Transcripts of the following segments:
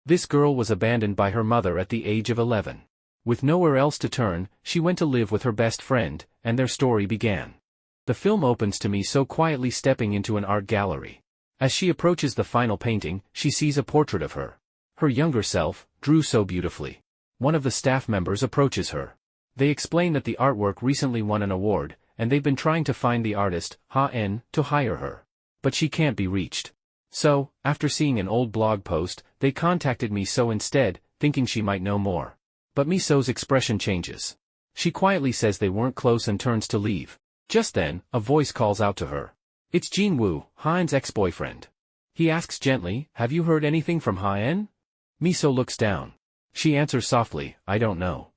This girl was abandoned by her mother at the age of 11. With nowhere else to turn, she went to live with her best friend, and their story began. The film opens to Miso quietly stepping into an art gallery. As she approaches the final painting, she sees a portrait of her. Her younger self, drew so beautifully. One of the staff members approaches her. They explain that the artwork recently won an award, and they've been trying to find the artist, Ha-en, to hire her. But she can't be reached. So, after seeing an old blog post, they contacted Miso instead, thinking she might know more. But Miso's expression changes. She quietly says they weren't close and turns to leave. Just then, a voice calls out to her. It's Jin Woo, Ha-en's ex-boyfriend. He asks gently, have you heard anything from Ha-en? Miso looks down. She answers softly, I don't know.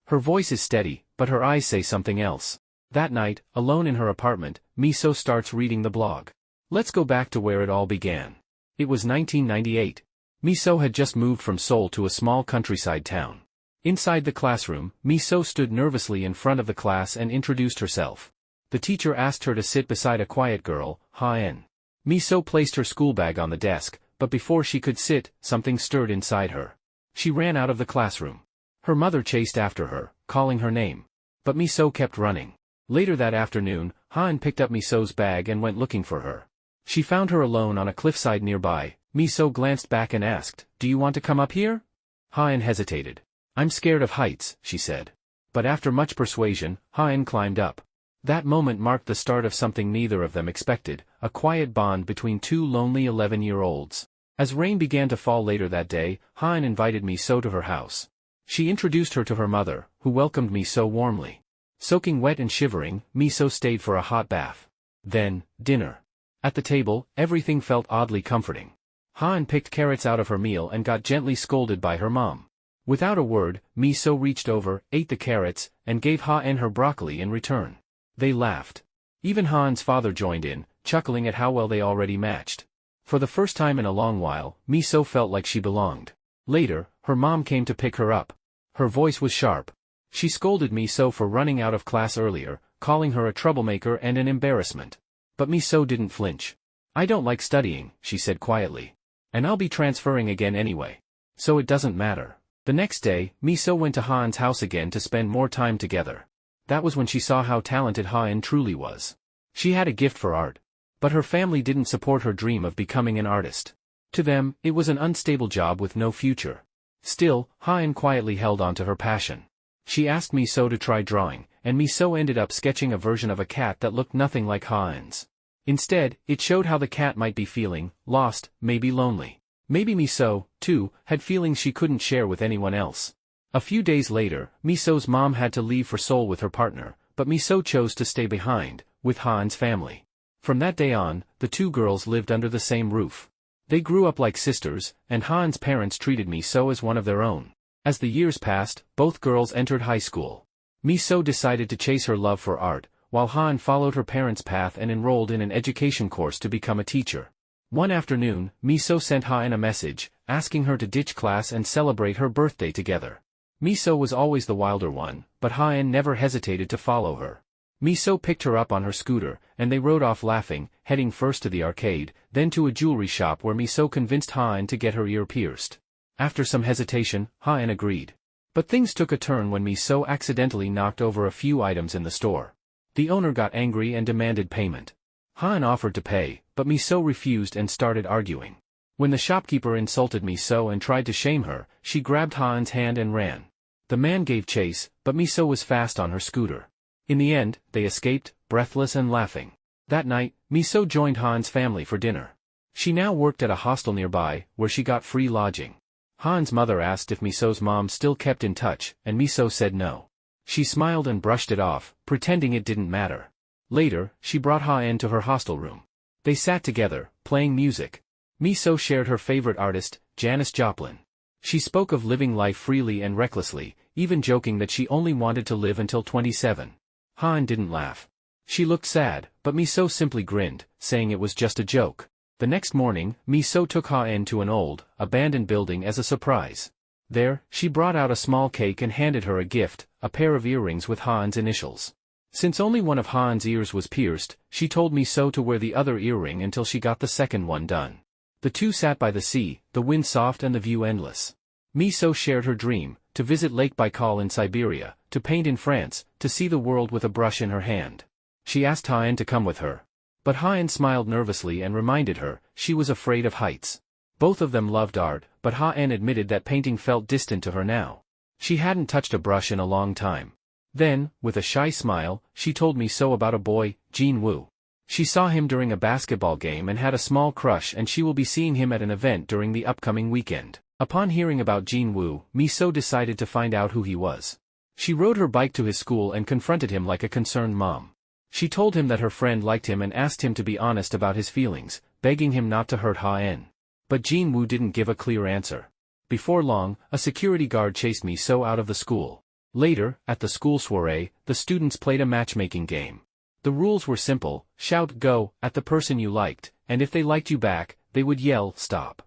Her voice is steady, but her eyes say something else. That night, alone in her apartment, Miso starts reading the blog. Let's go back to where it all began. It was 1998. Miso had just moved from Seoul to a small countryside town. Inside the classroom, Miso stood nervously in front of the class and introduced herself. The teacher asked her to sit beside a quiet girl, Ha-en. Miso placed her school bag on the desk, but before she could sit, something stirred inside her. She ran out of the classroom. Her mother chased after her, calling her name. But Miso kept running. Later that afternoon, Ha-en picked up Miso's bag and went looking for her. She found her alone on a cliffside nearby. Miso glanced back and asked, do you want to come up here? Ha-en hesitated. I'm scared of heights, she said. But after much persuasion, Ha-en climbed up. That moment marked the start of something neither of them expected, a quiet bond between two lonely 11-year-olds. As rain began to fall later that day, Ha-en invited Miso to her house. She introduced her to her mother, who welcomed Miso warmly. Soaking wet and shivering, Miso stayed for a hot bath. Then, dinner. At the table, everything felt oddly comforting. Ha-en picked carrots out of her meal and got gently scolded by her mom. Without a word, Miso reached over, ate the carrots, and gave Ha-en her broccoli in return. They laughed. Even Ha-en's father joined in, chuckling at how well they already matched. For the first time in a long while, Miso felt like she belonged. Later, her mom came to pick her up. Her voice was sharp. She scolded Miso for running out of class earlier, calling her a troublemaker and an embarrassment. But Miso didn't flinch. I don't like studying, she said quietly. And I'll be transferring again anyway. So it doesn't matter. The next day, Miso went to Ha-en's house again to spend more time together. That was when she saw how talented Ha-en truly was. She had a gift for art. But her family didn't support her dream of becoming an artist. To them, it was an unstable job with no future. Still, Ha-en quietly held on to her passion. She asked Miso to try drawing, and Miso ended up sketching a version of a cat that looked nothing like Ha-en's. Instead, it showed how the cat might be feeling, lost, maybe lonely. Maybe Miso, too, had feelings she couldn't share with anyone else. A few days later, Miso's mom had to leave for Seoul with her partner, but Miso chose to stay behind, with Ha-en's family. From that day on, the two girls lived under the same roof. They grew up like sisters, and Ha-en's parents treated Miso as one of their own. As the years passed, both girls entered high school. Miso decided to chase her love for art, while Ha-en followed her parents' path and enrolled in an education course to become a teacher. One afternoon, Miso sent Ha-en a message, asking her to ditch class and celebrate her birthday together. Miso was always the wilder one, but Ha-en never hesitated to follow her. Miso picked her up on her scooter, and they rode off laughing, heading first to the arcade, then to a jewelry shop where Miso convinced Ha-en to get her ear pierced. After some hesitation, Ha-en agreed. But things took a turn when Miso accidentally knocked over a few items in the store. The owner got angry and demanded payment. Ha-en offered to pay, but Miso refused and started arguing. When the shopkeeper insulted Miso and tried to shame her, she grabbed Ha-en's hand and ran. The man gave chase, but Miso was fast on her scooter. In the end, they escaped, breathless and laughing. That night, Miso joined Ha-en's family for dinner. She now worked at a hostel nearby, where she got free lodging. Ha-en's mother asked if Miso's mom still kept in touch, and Miso said no. She smiled and brushed it off, pretending it didn't matter. Later, she brought Ha-en to her hostel room. They sat together, playing music. Miso shared her favorite artist, Janis Joplin. She spoke of living life freely and recklessly, even joking that she only wanted to live until 27. Ha-en didn't laugh. She looked sad, but Miso simply grinned, saying it was just a joke. The next morning, Miso took Ha-en to an old, abandoned building as a surprise. There, she brought out a small cake and handed her a gift, a pair of earrings with Ha-en's initials. Since only one of Ha-en's ears was pierced, she told Miso to wear the other earring until she got the second one done. The two sat by the sea, the wind soft and the view endless. Miso shared her dream, to visit Lake Baikal in Siberia, to paint in France, to see the world with a brush in her hand. She asked Ha-en to come with her. But Ha-en smiled nervously and reminded her, she was afraid of heights. Both of them loved art, but Ha-en admitted that painting felt distant to her now. She hadn't touched a brush in a long time. Then, with a shy smile, she told Miso about a boy, Jin-woo. She saw him during a basketball game and had a small crush, and she will be seeing him at an event during the upcoming weekend. Upon hearing about Jin-woo, Miso decided to find out who he was. She rode her bike to his school and confronted him like a concerned mom. She told him that her friend liked him and asked him to be honest about his feelings, begging him not to hurt Ha-en. But Jin-woo didn't give a clear answer. Before long, a security guard chased Miso out of the school. Later, at the school soiree, the students played a matchmaking game. The rules were simple: shout "go" at the person you liked, and if they liked you back, they would yell "stop."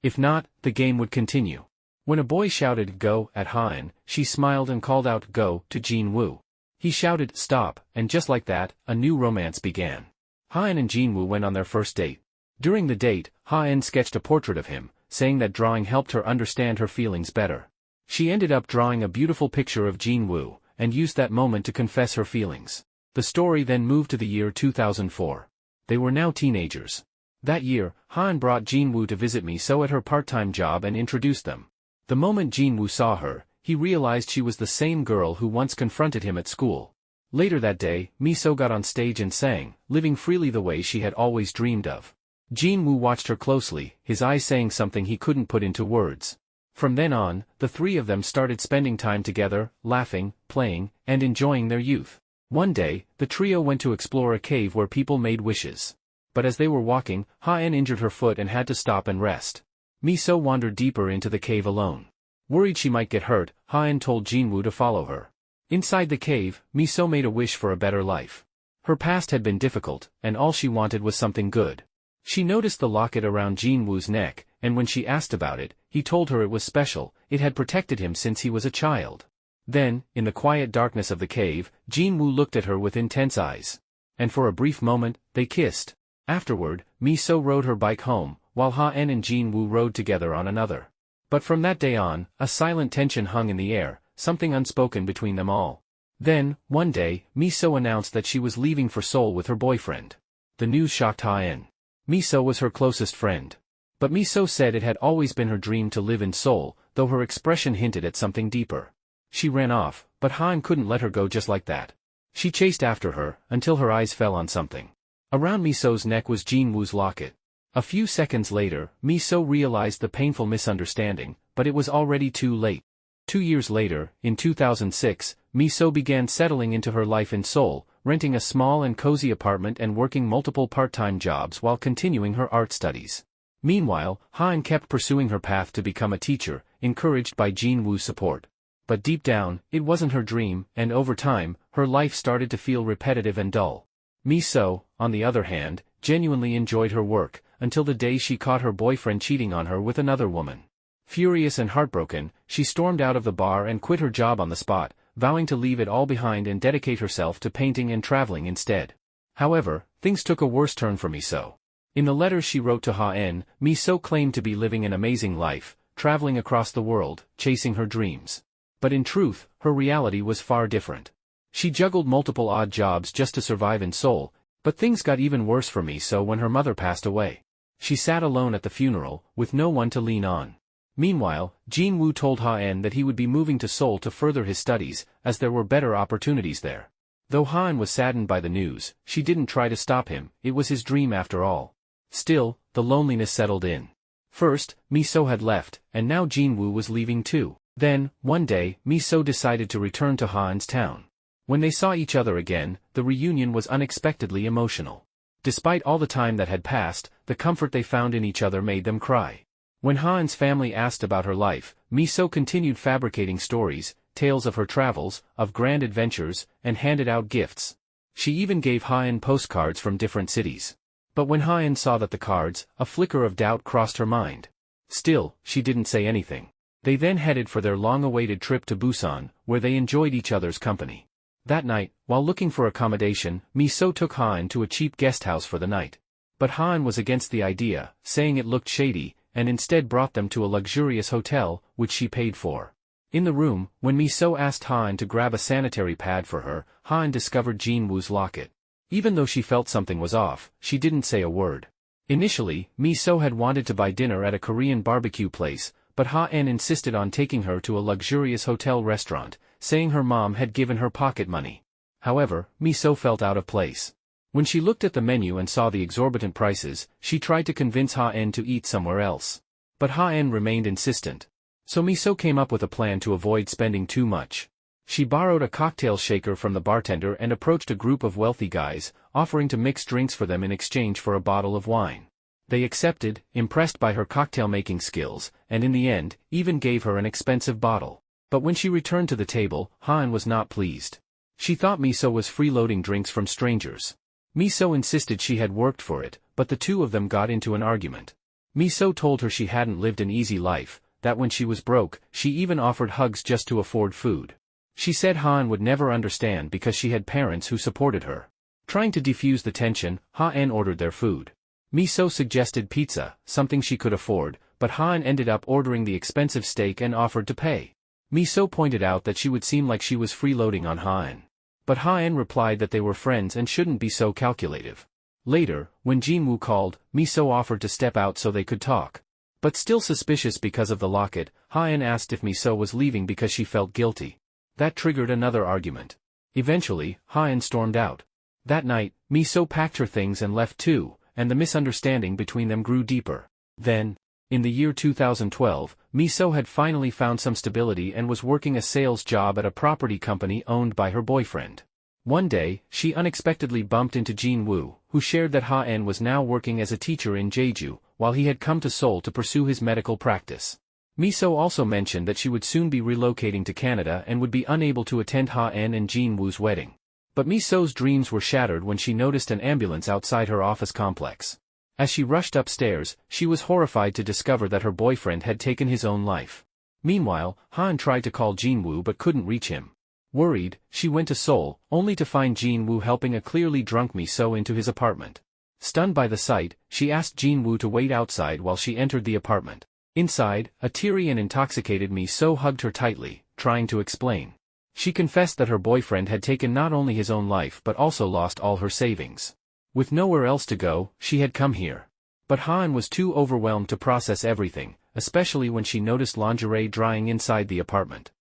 If not, the game would continue. When a boy shouted "go" at Ha-en, she smiled and called out "go" to Jin-woo. He shouted "stop," and just like that, a new romance began. Ha-en and Jin-woo went on their first date. During the date, Ha-en sketched a portrait of him, saying that drawing helped her understand her feelings better. She ended up drawing a beautiful picture of Jin-woo, and used that moment to confess her feelings. The story then moved to the year 2004. They were now teenagers. That year, Ha-en brought Jin-woo to visit Miso at her part-time job and introduced them. The moment Jin-woo saw her, he realized she was the same girl who once confronted him at school. Later that day, Miso got on stage and sang, living freely the way she had always dreamed of. Jin-woo watched her closely, his eyes saying something he couldn't put into words. From then on, the three of them started spending time together, laughing, playing, and enjoying their youth. One day, the trio went to explore a cave where people made wishes. But as they were walking, Ha-en injured her foot and had to stop and rest. Miso wandered deeper into the cave alone. Worried she might get hurt, Ha-en told Jin-woo to follow her. Inside the cave, Miso made a wish for a better life. Her past had been difficult, and all she wanted was something good. She noticed the locket around Jin-woo's neck, and when she asked about it, he told her it was special, it had protected him since he was a child. Then, in the quiet darkness of the cave, Jin-woo looked at her with intense eyes. And for a brief moment, they kissed. Afterward, Miso rode her bike home, while Ha-en and Jin-woo rode together on another. But from that day on, a silent tension hung in the air, something unspoken between them all. Then, one day, Miso announced that she was leaving for Seoul with her boyfriend. The news shocked Ha-en. Miso was her closest friend. But Miso said it had always been her dream to live in Seoul, though her expression hinted at something deeper. She ran off, but Ha-en couldn't let her go just like that. She chased after her, until her eyes fell on something. Around Miso's neck was Jin-woo's locket. A few seconds later, Miso realized the painful misunderstanding, but it was already too late. 2 years later, in 2006, Miso began settling into her life in Seoul, renting a small and cozy apartment and working multiple part-time jobs while continuing her art studies. Meanwhile, Ha-en kept pursuing her path to become a teacher, encouraged by Jin-woo's support. But deep down, it wasn't her dream, and over time, her life started to feel repetitive and dull. Miso, on the other hand, genuinely enjoyed her work, until the day she caught her boyfriend cheating on her with another woman. Furious and heartbroken, she stormed out of the bar and quit her job on the spot, vowing to leave it all behind and dedicate herself to painting and traveling instead. However, things took a worse turn for Miso. In the letters she wrote to Ha-en, Miso claimed to be living an amazing life, traveling across the world, chasing her dreams. But in truth, her reality was far different. She juggled multiple odd jobs just to survive in Seoul, but things got even worse for Miso when her mother passed away. She sat alone at the funeral, with no one to lean on. Meanwhile, Jin-woo told Ha-en that he would be moving to Seoul to further his studies, as there were better opportunities there. Though Ha-en was saddened by the news, she didn't try to stop him, it was his dream after all. Still, the loneliness settled in. First, Miso had left, and now Jin-woo was leaving too. Then, one day, Miso decided to return to Ha-en's town. When they saw each other again, the reunion was unexpectedly emotional. Despite all the time that had passed, the comfort they found in each other made them cry. When Ha-en's family asked about her life, Miso continued fabricating stories, tales of her travels, of grand adventures, and handed out gifts. She even gave Ha-en postcards from different cities. But when Ha-en saw that the cards, a flicker of doubt crossed her mind. Still, she didn't say anything. They then headed for their long-awaited trip to Busan, where they enjoyed each other's company. That night, while looking for accommodation, Miso took Ha-en to a cheap guest house for the night. But Han was against the idea, saying it looked shady, and instead brought them to a luxurious hotel, which she paid for. In the room, when Mi-so asked Han to grab a sanitary pad for her, Han discovered Jin-woo's locket. Even though she felt something was off, she didn't say a word. Initially, Mi-so had wanted to buy dinner at a Korean barbecue place, but Ha-en insisted on taking her to a luxurious hotel restaurant, saying her mom had given her pocket money. However, Mi-so felt out of place. When she looked at the menu and saw the exorbitant prices, she tried to convince Ha-en to eat somewhere else. But Ha-en remained insistent. So Mi-so came up with a plan to avoid spending too much. She borrowed a cocktail shaker from the bartender and approached a group of wealthy guys, offering to mix drinks for them in exchange for a bottle of wine. They accepted, impressed by her cocktail-making skills, and in the end, even gave her an expensive bottle. But when she returned to the table, Han was not pleased. She thought Mi-so was freeloading drinks from strangers. Mi-so insisted she had worked for it, but the two of them got into an argument. Mi-so told her she hadn't lived an easy life, that when she was broke, she even offered hugs just to afford food. She said Han would never understand because she had parents who supported her. Trying to defuse the tension, Ha-en ordered their food. Mi-so suggested pizza, something she could afford, but Han ended up ordering the expensive steak and offered to pay. Mi-so pointed out that she would seem like she was freeloading on Han. But Ha-en replied that they were friends and shouldn't be so calculative. Later, when Jin-woo called, Mi-so offered to step out so they could talk. But still suspicious because of the locket, Ha-en asked if Mi-so was leaving because she felt guilty. That triggered another argument. Eventually, Ha-en stormed out. That night, Mi-so packed her things and left too, and the misunderstanding between them grew deeper. Then, in the year 2012, Mi-so had finally found some stability and was working a sales job at a property company owned by her boyfriend. One day, she unexpectedly bumped into Jin-woo, who shared that Ha-en was now working as a teacher in Jeju, while he had come to Seoul to pursue his medical practice. Mi-so also mentioned that she would soon be relocating to Canada and would be unable to attend Ha-en and Jin-woo's wedding. But Mi-so's dreams were shattered when she noticed an ambulance outside her office complex. As she rushed upstairs, she was horrified to discover that her boyfriend had taken his own life. Meanwhile, Han tried to call Jin-woo but couldn't reach him. Worried, she went to Seoul, only to find Jin-woo helping a clearly drunk Mi-so into his apartment. Stunned by the sight, she asked Jin-woo to wait outside while she entered the apartment. Inside, a teary and intoxicated Mi-so hugged her tightly, trying to explain. She confessed that her boyfriend had taken not only his own life but also lost all her savings. With nowhere else to go, she had come here. But Han was too overwhelmed to process everything, especially when she noticed lingerie drying inside the apartment.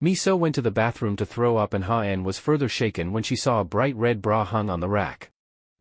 Mi-so went to the bathroom to throw up and Ha-en was further shaken when she saw a bright red bra hung on the rack.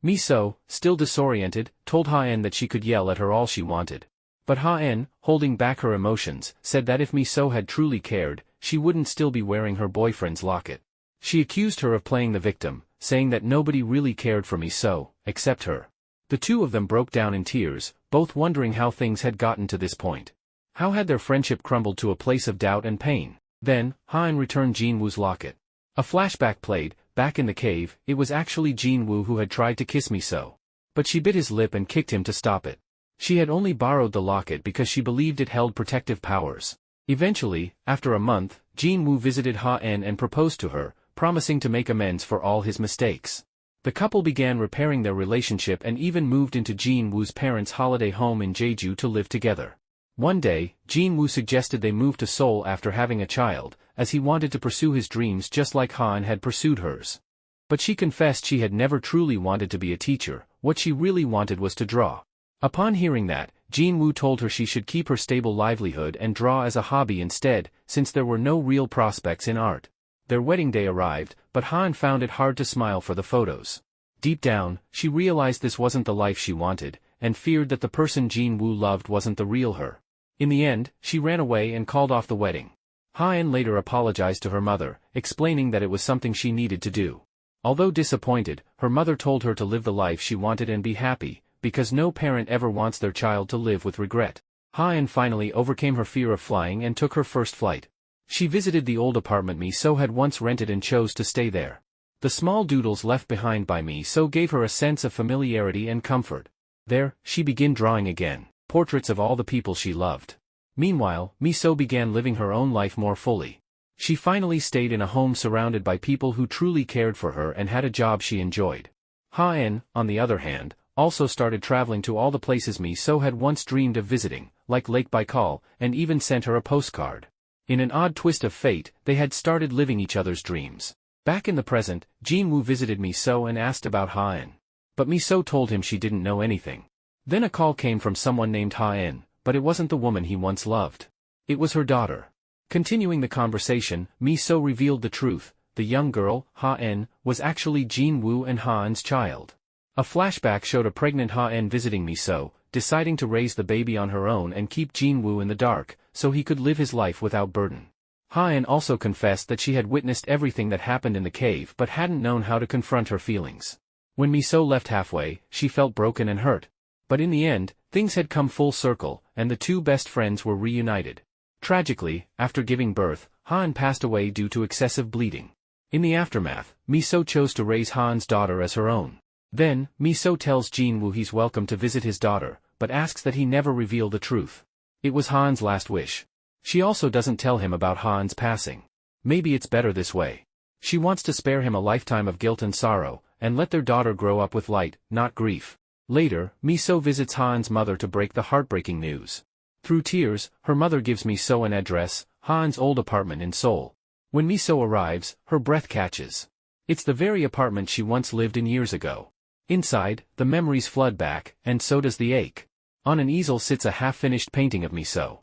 Mi-so, still disoriented, told Ha-en that she could yell at her all she wanted. But Ha-en, holding back her emotions, said that if Mi-so had truly cared, she wouldn't still be wearing her boyfriend's locket. She accused her of playing the victim, saying that nobody really cared for Mi-so, except her. The two of them broke down in tears, both wondering how things had gotten to this point. How had their friendship crumbled to a place of doubt and pain? Then, Han returned Jin-woo's locket. A flashback played. Back in the cave, it was actually Jin-woo who had tried to kiss Mi-so. But she bit his lip and kicked him to stop it. She had only borrowed the locket because she believed it held protective powers. Eventually, after a month, Jin-woo visited Ha-en and proposed to her, promising to make amends for all his mistakes. The couple began repairing their relationship and even moved into Jin-woo's parents' holiday home in Jeju to live together. One day, Jin-woo suggested they move to Seoul after having a child, as he wanted to pursue his dreams just like Han had pursued hers. But she confessed she had never truly wanted to be a teacher, what she really wanted was to draw. Upon hearing that, Jin-woo told her she should keep her stable livelihood and draw as a hobby instead, since there were no real prospects in art. Their wedding day arrived, but Han found it hard to smile for the photos. Deep down, she realized this wasn't the life she wanted, and feared that the person Jin-woo loved wasn't the real her. In the end, she ran away and called off the wedding. Ha-en later apologized to her mother, explaining that it was something she needed to do. Although disappointed, her mother told her to live the life she wanted and be happy, because no parent ever wants their child to live with regret. Ha-en finally overcame her fear of flying and took her first flight. She visited the old apartment Mi-so had once rented and chose to stay there. The small doodles left behind by Mi-so gave her a sense of familiarity and comfort. There, she began drawing again, portraits of all the people she loved. Meanwhile, Mi-so began living her own life more fully. She finally stayed in a home surrounded by people who truly cared for her and had a job she enjoyed. Ha-en, on the other hand, also started traveling to all the places Miso had once dreamed of visiting, like Lake Baikal, and even sent her a postcard. In an odd twist of fate, they had started living each other's dreams. Back in the present, Jinwoo visited Miso and asked about Ha-en. But Miso told him she didn't know anything. Then a call came from someone named Ha-en, but it wasn't the woman he once loved. It was her daughter. Continuing the conversation, Miso revealed the truth. The young girl, Ha-en, was actually Jinwoo and Ha-en's child. A flashback showed a pregnant Ha-en visiting Miso, deciding to raise the baby on her own and keep Jinwoo in the dark, so he could live his life without burden. Ha-en also confessed that she had witnessed everything that happened in the cave but hadn't known how to confront her feelings. When Miso left halfway, she felt broken and hurt. But in the end, things had come full circle, and the two best friends were reunited. Tragically, after giving birth, Ha-en passed away due to excessive bleeding. In the aftermath, Miso chose to raise Ha-en's daughter as her own. Then, Miso tells Jinwoo he's welcome to visit his daughter, but asks that he never reveal the truth. It was Ha-en's last wish. She also doesn't tell him about Ha-en's passing. Maybe it's better this way. She wants to spare him a lifetime of guilt and sorrow, and let their daughter grow up with light, not grief. Later, Miso visits Ha-en's mother to break the heartbreaking news. Through tears, her mother gives Miso an address, Ha-en's old apartment in Seoul. When Miso arrives, her breath catches. It's the very apartment she once lived in years ago. Inside, the memories flood back, and so does the ache. On an easel sits a half-finished painting of Miso.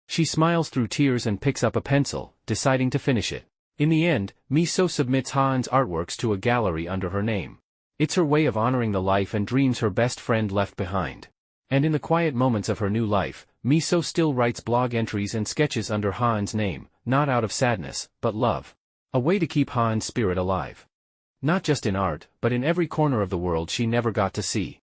She smiles through tears and picks up a pencil, deciding to finish it. In the end, Miso submits Ha-en's artworks to a gallery under her name. It's her way of honoring the life and dreams her best friend left behind. And in the quiet moments of her new life, Miso still writes blog entries and sketches under Ha-en's name, not out of sadness, but love. A way to keep Ha-en's spirit alive. Not just in art, but in every corner of the world she never got to see.